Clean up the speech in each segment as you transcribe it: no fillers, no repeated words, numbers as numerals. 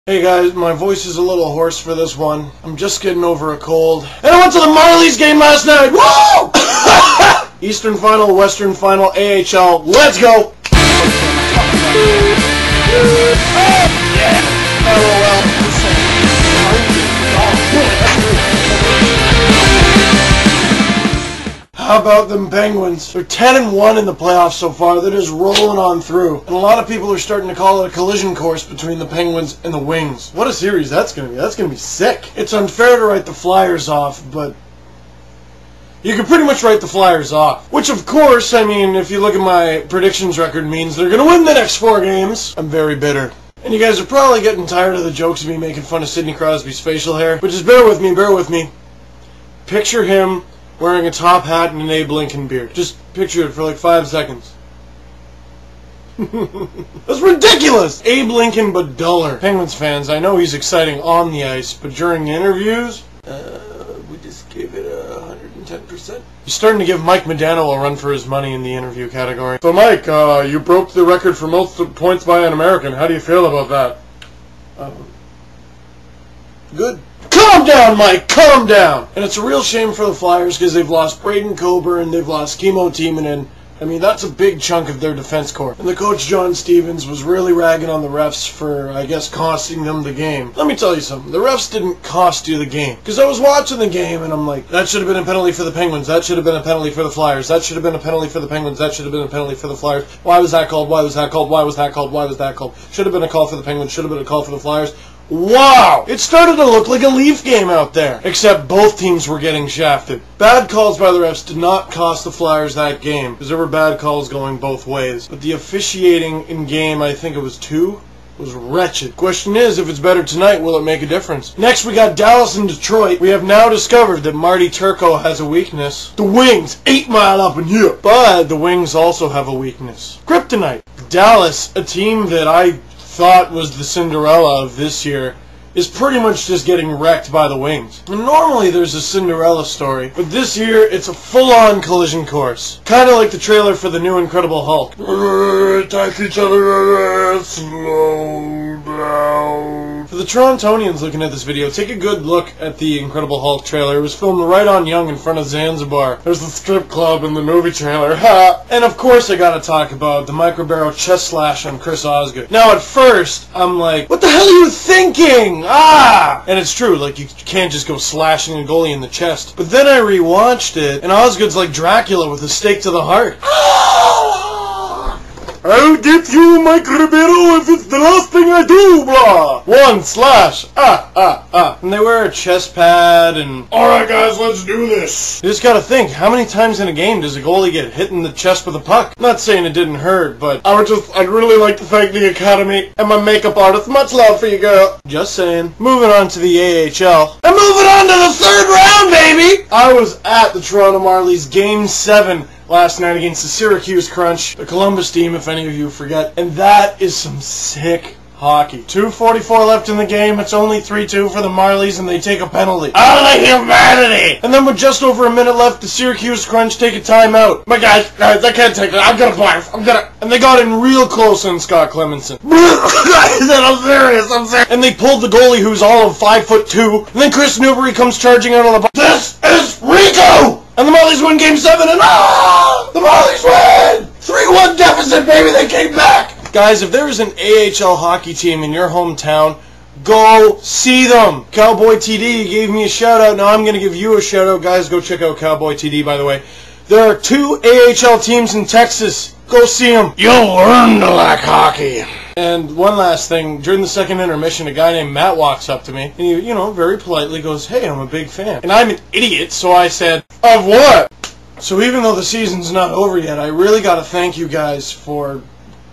Hey guys, my voice is a little hoarse for this one. I'm just getting over a cold. And I went to the Marlies game last night! Woo! Eastern Final, Western Final, AHL, let's go! How about them Penguins? They're 10-1 in the playoffs so far. They're just rolling on through. And a lot of people are starting to call it a collision course between the Penguins and the Wings. What a series that's going to be. That's going to be sick. It's unfair to write the Flyers off, but you can pretty much write the Flyers off. Which, of course, I mean, if you look at my predictions record, means they're going to win the next 4 games. I'm very bitter. And you guys are probably getting tired of the jokes of me making fun of Sidney Crosby's facial hair. But just bear with me, bear with me. Picture him wearing a top hat and an Abe Lincoln beard. Just picture it for like 5 seconds. That's ridiculous! Abe Lincoln, but duller. Penguins fans, I know he's exciting on the ice, but during interviews, we just gave it 110%. He's starting to give Mike Modano a run for his money in the interview category. So Mike, you broke the record for most points by an American. How do you feel about that? Good. Calm down, Mike! Calm down! And it's a real shame for the Flyers because they've lost Braden Coburn, they've lost Kimmo Timonen. I mean, that's a big chunk of their defense corps. And the coach, John Stevens, was really ragging on the refs for, I guess, costing them the game. Let me tell you something. The refs didn't cost you the game. Because I was watching the game and I'm like, that should have been a penalty for the Penguins. That should have been a penalty for the Flyers. That should have been a penalty for the Penguins. That should have been a penalty for the Flyers. Why was that called? Why was that called? Why was that called? Why was that called? Should have been a call for the Penguins. Should have been a call for the Flyers. Wow! It started to look like a Leaf game out there. Except both teams were getting shafted. Bad calls by the refs did not cost the Flyers that game, because there were bad calls going both ways. But the officiating in game, I think it was 2, was wretched. Question is, if it's better tonight, will it make a difference? Next, we got Dallas and Detroit. We have now discovered that Marty Turco has a weakness. The Wings, 8 Mile up in here. But the Wings also have a weakness. Kryptonite. Dallas, a team that I thought was the Cinderella of this year, is pretty much just getting wrecked by the Wings. And normally there's a Cinderella story, but this year it's a full-on collision course. Kind of like the trailer for the new Incredible Hulk. Attack each other, slow down. For the Torontonians looking at this video, take a good look at the Incredible Hulk trailer. It was filmed right on Yonge in front of Zanzibar. There's the strip club in the movie trailer. Ha! And of course I gotta talk about the Mike Ribeiro chest slash on Chris Osgood. Now at first, I'm like, what the hell are you thinking? Ah! And it's true, like, you can't just go slashing a goalie in the chest. But then I rewatched it, and Osgood's like Dracula with a stake to the heart. I'll get you, Mike Ribeiro, if it's the last thing I do, blah! 1 slash, And they wear a chest pad, and alright guys, let's do this. You just gotta think, how many times in a game does a goalie get hit in the chest with a puck? Not saying it didn't hurt, but I'd really like to thank the Academy and my makeup artist. Much love for you, girl. Just saying. Moving on to the AHL. And moving on to the 3rd round, baby! I was at the Toronto Marlies Game 7 last night against the Syracuse Crunch, the Columbus team, if any of you forget. And that is some sick hockey. 2:44 left in the game. It's only 3-2 for the Marlies, and they take a penalty. Out of the humanity! And then with just over a minute left, the Syracuse Crunch take a timeout. But guys, I can't take it. I'm gonna play. And they got in real close on Scott Clemenson. I'm serious. And they pulled the goalie, who's all of 5'2", and then Chris Newbury comes charging out on the box. This is Rico! And the Marlies win Game 7, and the Marlies win! 3-1 deficit, baby, they came back! Guys, if there is an AHL hockey team in your hometown, go see them! Cowboy TD gave me a shout-out, now I'm going to give you a shout-out. Guys, go check out Cowboy TD, by the way. There are 2 AHL teams in Texas. Go see them. You'll learn to like hockey. And one last thing, during the second intermission, a guy named Matt walks up to me, and he, very politely goes, hey, I'm a big fan. And I'm an idiot, so I said, of what? So even though the season's not over yet, I really gotta thank you guys for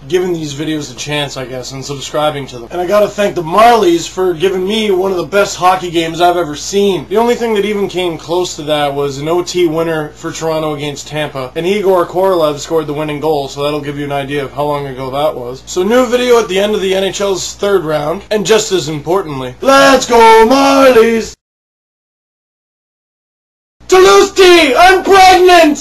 giving these videos a chance, I guess, and subscribing to them. And I gotta thank the Marlies for giving me one of the best hockey games I've ever seen. The only thing that even came close to that was an OT winner for Toronto against Tampa, and Igor Korolev scored the winning goal, so that'll give you an idea of how long ago that was. So new video at the end of the NHL's 3rd round, and just as importantly, let's go Marlies! Toulouse, I'm pregnant!